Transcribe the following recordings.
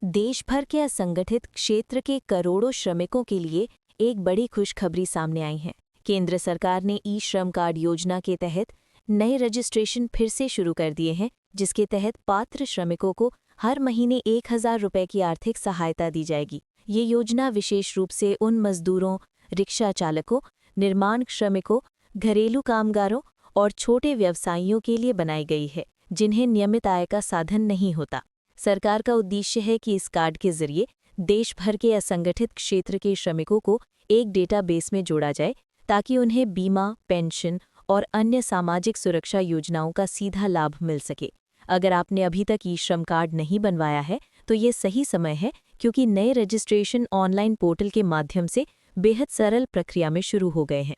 देश भर के असंगठित क्षेत्र के करोड़ों श्रमिकों के लिए एक बड़ी खुशखबरी सामने आई है। केंद्र सरकार ने ई श्रम कार्ड योजना के तहत नए रजिस्ट्रेशन फिर से शुरू कर दिए हैं, जिसके तहत पात्र श्रमिकों को हर महीने 1,000 रुपये की आर्थिक सहायता दी जाएगी। ये योजना विशेष रूप से उन मजदूरों, रिक्शा चालकों, निर्माण श्रमिकों, घरेलू कामगारों और छोटे व्यवसायियों के लिए बनाई गई है, जिन्हें नियमित आय का साधन नहीं होता। सरकार का उद्देश्य है कि इस कार्ड के जरिए देश भर के असंगठित क्षेत्र के श्रमिकों को एक डेटाबेस में जोड़ा जाए, ताकि उन्हें बीमा, पेंशन और अन्य सामाजिक सुरक्षा योजनाओं का सीधा लाभ मिल सके। अगर आपने अभी तक ई श्रम कार्ड नहीं बनवाया है, तो ये सही समय है, क्योंकि नए रजिस्ट्रेशन ऑनलाइन पोर्टल के माध्यम से बेहद सरल प्रक्रिया में शुरू हो गए हैं।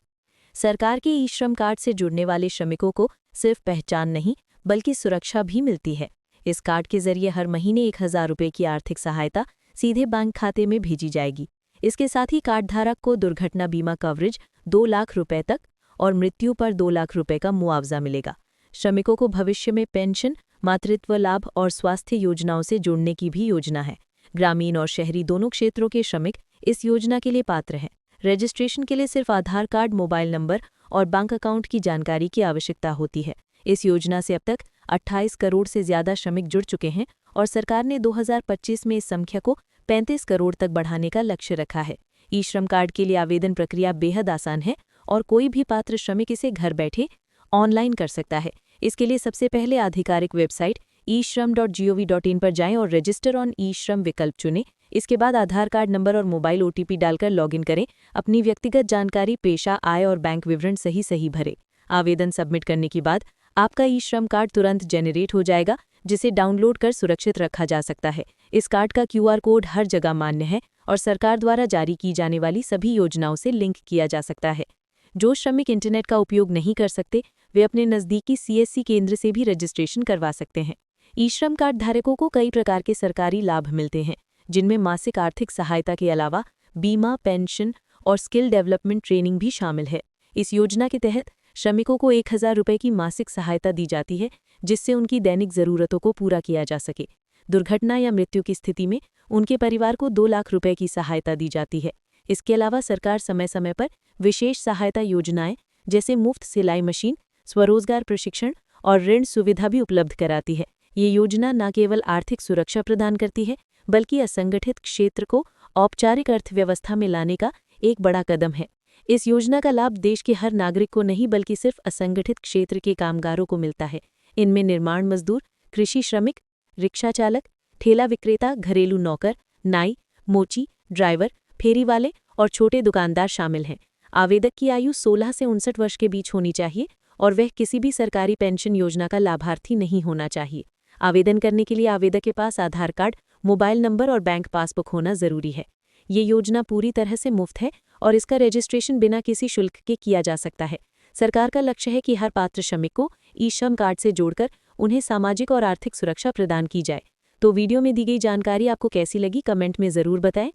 सरकार के ई श्रम कार्ड से जुड़ने वाले श्रमिकों को सिर्फ पहचान नहीं, बल्कि सुरक्षा भी मिलती है। इस कार्ड के जरिए हर महीने 1,000 रुपये की आर्थिक सहायता सीधे बैंक खाते में भेजी जाएगी। इसके साथ ही कार्ड धारक को दुर्घटना बीमा कवरेज 2 लाख रुपये तक और मृत्यु पर 2 लाख रुपये का मुआवजा मिलेगा। श्रमिकों को भविष्य में पेंशन, मातृत्व लाभ और स्वास्थ्य योजनाओं से जोड़ने की भी योजना है। ग्रामीण और शहरी दोनों क्षेत्रों के श्रमिक इस योजना के लिए पात्र हैं। रजिस्ट्रेशन के लिए सिर्फ आधार कार्ड, मोबाइल नंबर और बैंक अकाउंट की जानकारी की आवश्यकता होती है। इस योजना से अब तक 28 करोड़ से ज्यादा श्रमिक जुड़ चुके हैं और सरकार ने 2025 में इस संख्या को 35 करोड़ तक बढ़ाने का लक्ष्य रखा है। ई श्रम कार्ड के लिए आवेदन प्रक्रिया बेहद आसान है और कोई भी पात्र श्रमिक इसे घर बैठे ऑनलाइन कर सकता है। इसके लिए सबसे पहले आधिकारिक वेबसाइट e-shram.gov.in पर जाएं और रजिस्टर ऑन ई श्रम विकल्प चुनें। इसके बाद आधार कार्ड नंबर और मोबाइल OTP डालकर लॉगिन करें। अपनी व्यक्तिगत जानकारी, पेशा, आय और बैंक विवरण सही भरें। आवेदन सबमिट करने के बाद आपका ई श्रम कार्ड तुरंत जेनरेट हो जाएगा, जिसे डाउनलोड कर सुरक्षित रखा जा सकता है। इस कार्ड का QR कोड हर जगह मान्य है और सरकार द्वारा जारी की जाने वाली सभी योजनाओं से लिंक किया जा सकता है। जो श्रमिक इंटरनेट का उपयोग नहीं कर सकते, वे अपने नज़दीकी CSC केंद्र से भी रजिस्ट्रेशन करवा सकते हैं। ई श्रम कार्ड धारकों को कई प्रकार के सरकारी लाभ मिलते हैं, जिनमें मासिक आर्थिक सहायता के अलावा बीमा, पेंशन और स्किल डेवलपमेंट ट्रेनिंग भी शामिल है। इस योजना के तहत श्रमिकों को 1,000 रुपये की मासिक सहायता दी जाती है, जिससे उनकी दैनिक ज़रूरतों को पूरा किया जा सके। दुर्घटना या मृत्यु की स्थिति में उनके परिवार को 2 लाख रुपये की सहायता दी जाती है। इसके अलावा सरकार समय समय पर विशेष सहायता योजनाएं जैसे मुफ्त सिलाई मशीन, स्वरोजगार प्रशिक्षण और ऋण सुविधा भी उपलब्ध कराती है। ये योजना न केवल आर्थिक सुरक्षा प्रदान करती है, बल्कि असंगठित क्षेत्र को औपचारिक अर्थव्यवस्था में लाने का एक बड़ा कदम है। इस योजना का लाभ देश के हर नागरिक को नहीं, बल्कि सिर्फ असंगठित क्षेत्र के कामगारों को मिलता है। इनमें निर्माण मजदूर, कृषि श्रमिक, रिक्शा चालक, ठेला विक्रेता, घरेलू नौकर, नाई, मोची, ड्राइवर, फेरी वाले और छोटे दुकानदार शामिल हैं। आवेदक की आयु 16 से 59 वर्ष के बीच होनी चाहिए और वह किसी भी सरकारी पेंशन योजना का लाभार्थी नहीं होना चाहिए। आवेदन करने के लिए आवेदक के पास आधार कार्ड, मोबाइल नंबर और बैंक पासबुक होना जरूरी है। ये योजना पूरी तरह से मुफ्त है और इसका रजिस्ट्रेशन बिना किसी शुल्क के किया जा सकता है। सरकार का लक्ष्य है कि हर पात्र श्रमिक को ई श्रम कार्ड से जोड़कर उन्हें सामाजिक और आर्थिक सुरक्षा प्रदान की जाए। तो वीडियो में दी गई जानकारी आपको कैसी लगी, कमेंट में ज़रूर बताएं।